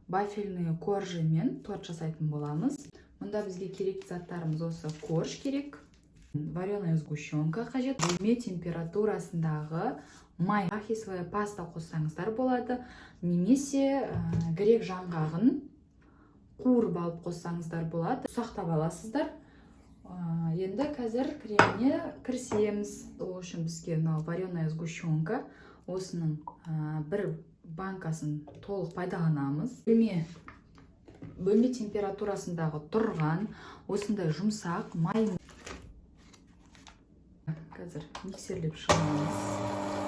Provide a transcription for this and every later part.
вафельный коржымен торт жасайтын боламыз. Мұнда бізге керек заттарымыз осы корж керек, вареная сгущенка қажет, бөлме температурасындағы май, арахисовая паста қоссаңыздар болады, немесе грек жаңғағын қуырып алып қоссаңыздар болады. Ұсақтап аласыздар. Енді қазір креміне кірісеміз. Ол үшін бізге вареная сгущенка, осының бір банкасын толық пайдаланамыз. Бөлме температурасындағы тұрған осындай жұмсақ май. Қазір миксерлеп шығамыз.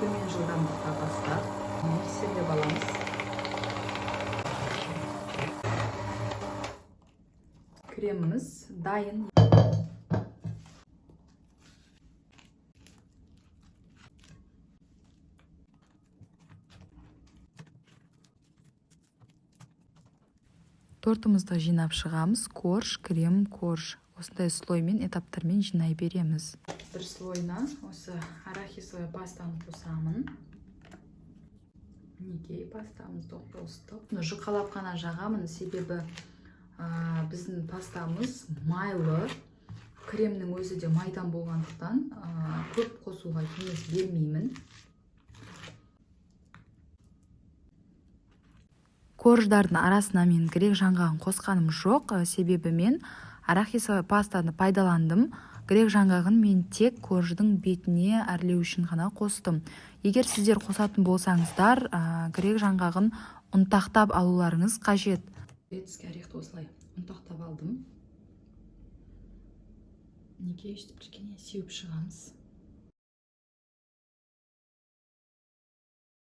Төмен жылдамдықта бастап миксерлеп аламыз. Креміміз дайын. Тортымызды жинап шығамыз. Корж, крем, корж. Осындай слоймен, этаптармен жинай береміз. Бір слойына осы арахисовая пастаны қосамын. Мінекей пастамызды қостық. Жұқалап қана жағамын, себебі біздің пастамыз майлы. Кремнің өзі де майдан болғандықтан көп қосуға кеңес бермеймін. Корждардың арасына мен грек жаңғағын қосқаным жоқ, себебі мен арахисовая пастаны пайдаландым. Грек жаңғағын мен тек корждың бетіне әрлеу үшін ғана қостым. Егер сіздер қосатын болсаңыздар, грек жаңғағын ұнтақтап алуларыңыз қажет. Грецкий орехты осылай ұнтақтап алдым. Неге өстіп кішкене сеуіп шығамыз.